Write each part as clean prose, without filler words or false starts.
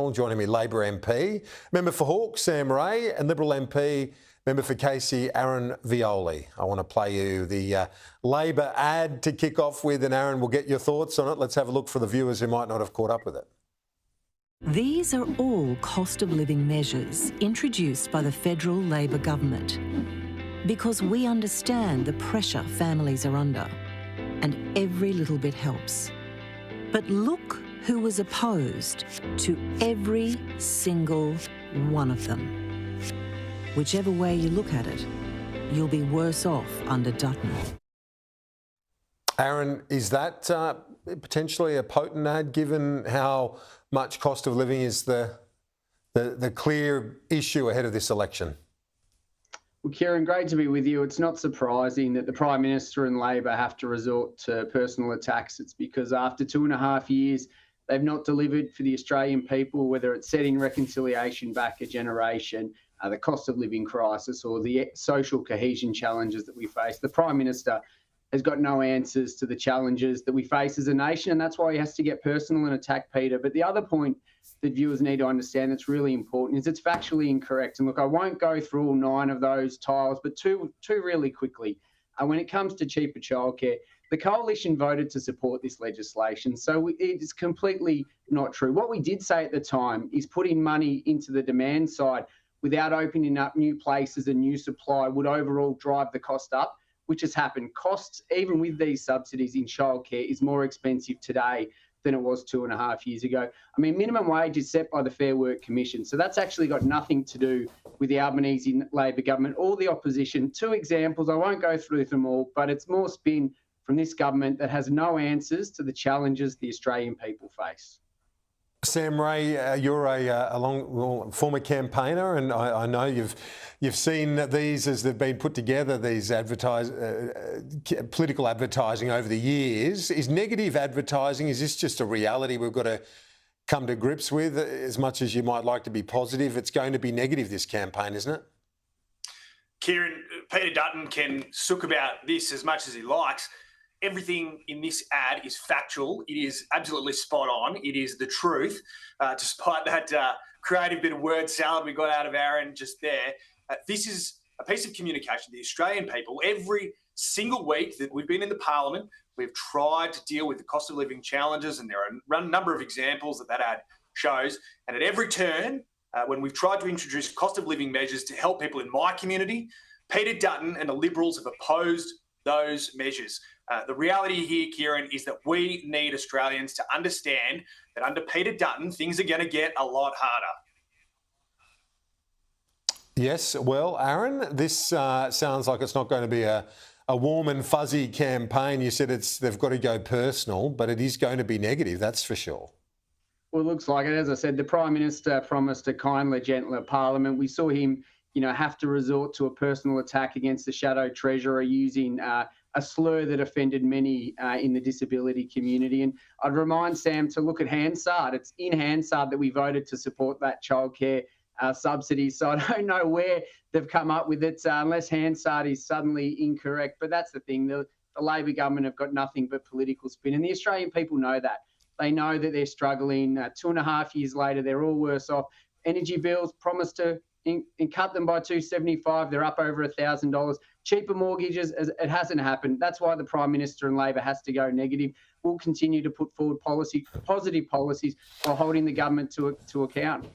panel. Joining me, Labor MP, member for Hawke, Sam Ray, and Liberal MP, member for Casey, Aaron Violi. I want to play you the Labor ad to kick off with, and Aaron, we'll get your thoughts on it. Let's have a look for the viewers who might not have caught up with it. These are all cost of living measures introduced by the federal Labor government because we understand the pressure families are under, and every little bit helps. But look who was opposed to every single one of them. Whichever way you look at it, you'll be worse off under Dutton. Aaron, is that potentially a potent ad, given how much cost of living is the clear issue ahead of this election? Well, Kieran, great to be with you. It's not surprising that the Prime Minister and Labor have to resort to personal attacks. It's because after 2.5 years, they've not delivered for the Australian people, whether it's setting reconciliation back a generation, the cost of living crisis, or the social cohesion challenges that we face. The Prime Minister has got no answers to the challenges that we face as a nation, and that's why he has to get personal and attack Peter. But the other point that viewers need to understand that's really important is it's factually incorrect. And look, I won't go through all 9 of those tiles, but two really quickly. When it comes to cheaper childcare, the Coalition voted to support this legislation, so it is completely not true. What we did say at the time is putting money into the demand side without opening up new places and new supply would overall drive the cost up, which has happened. Costs, even with these subsidies in childcare, is more expensive today than it was 2.5 years ago. I mean, minimum wage is set by the Fair Work Commission, so that's actually got nothing to do with the Albanese Labor government or the opposition. 2 examples, I won't go through them all, but it's more spin from this government that has no answers to the challenges the Australian people face. Sam Ray, you're a former campaigner, and I know you've seen these as they've been put together, these political advertising over the years. Is negative advertising, is this just a reality we've got to come to grips with? As much as you might like to be positive, it's going to be negative, this campaign, isn't it? Kieran, Peter Dutton can sook about this as much as he likes. Everything in this ad is factual. It is absolutely spot on. It is the truth, despite that creative bit of word salad we got out of Aaron just there. This is a piece of communication to the Australian people. Every single week that we've been in the Parliament, we've tried to deal with the cost of living challenges, and there are a number of examples that ad shows. And at every turn, when we've tried to introduce cost of living measures to help people in my community, Peter Dutton and the Liberals have opposed those measures. The reality here, Kieran, is that we need Australians to understand that under Peter Dutton, things are going to get a lot harder. Yes, well, Aaron, this sounds like it's not going to be a warm and fuzzy campaign. You said they've got to go personal, but it is going to be negative, that's for sure. Well, it looks like it. As I said, the Prime Minister promised a kinder, gentler Parliament. We saw him, have to resort to a personal attack against the Shadow Treasurer using a slur that offended many in the disability community. And I'd remind Sam to look at Hansard. It's in Hansard that we voted to support that childcare subsidy. So I don't know where they've come up with it, unless Hansard is suddenly incorrect. But that's the thing. The Labor government have got nothing but political spin. And the Australian people know that. They know that they're struggling. 2.5 years later, they're all worse off. Energy bills promised to and cut them by $275. They're up over $1,000. Cheaper mortgages, it hasn't happened. That's why the Prime Minister and Labor has to go negative. We'll continue to put forward positive policies while holding the government to account.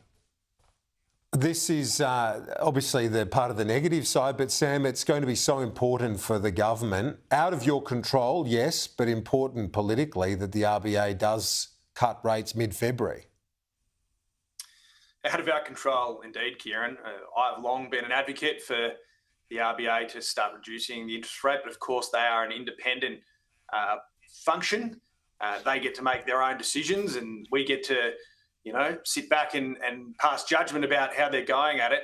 This is obviously the part of the negative side, but Sam, it's going to be so important for the government, out of your control, yes, but important politically, that the RBA does cut rates mid-February. Out of our control, indeed, Kieran. I've long been an advocate for the RBA to start reducing the interest rate, but of course they are an independent function. They get to make their own decisions, and we get to, sit back and pass judgment about how they're going at it.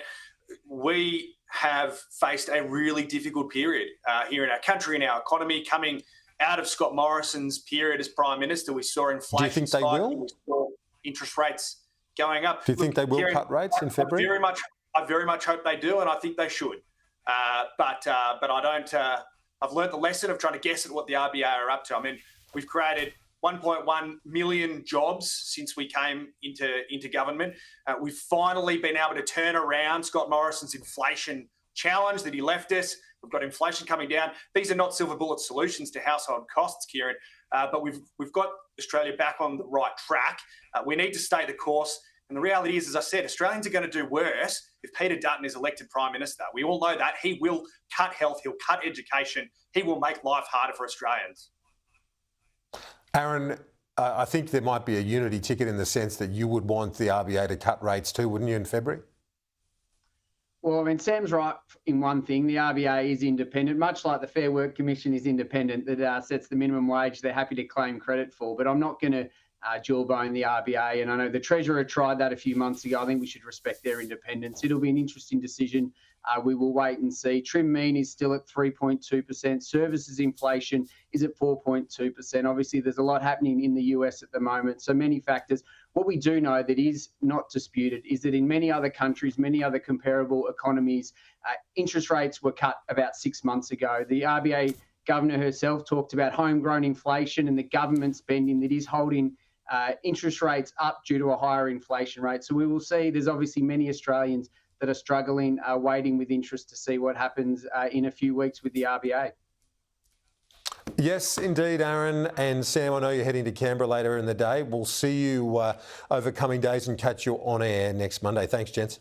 We have faced a really difficult period here in our country and our economy. Coming out of Scott Morrison's period as Prime Minister, we saw inflation. Do you think they will? We saw interest rates going up. Do you think they will cut rates in February? I very much hope they do, and I think they should. But I don't. I've learnt the lesson of trying to guess at what the RBA are up to. I mean, we've created 1.1 million jobs since we came into government. We've finally been able to turn around Scott Morrison's inflation challenge that he left us. We've got inflation coming down. These are not silver bullet solutions to household costs, Kieran, but we've got Australia back on the right track. We need to stay the course. And the reality is, as I said, Australians are going to do worse if Peter Dutton is elected Prime Minister. We all know that. He will cut health. He'll cut education. He will make life harder for Australians. Aaron, I think there might be a unity ticket in the sense that you would want the RBA to cut rates too, wouldn't you, in February? Well, I mean, Sam's right in one thing. The RBA is independent, much like the Fair Work Commission is independent, that sets the minimum wage they're happy to claim credit for. But I'm not going to jawbone the RBA. And I know the Treasurer tried that a few months ago. I think we should respect their independence. It'll be an interesting decision. We will wait and see. Trim mean is still at 3.2%. Services inflation is at 4.2%. Obviously, there's a lot happening in the US at the moment. So many factors. What we do know that is not disputed is that in many other countries, many other comparable economies, interest rates were cut about 6 months ago. The RBA Governor herself talked about homegrown inflation and the government spending that is holding interest rates up due to a higher inflation rate. So we will see. There's obviously many Australians that are struggling, waiting with interest to see what happens in a few weeks with the RBA. Yes, indeed, Aaron. And Sam, I know you're heading to Canberra later in the day. We'll see you over coming days and catch you on air next Monday. Thanks, gents.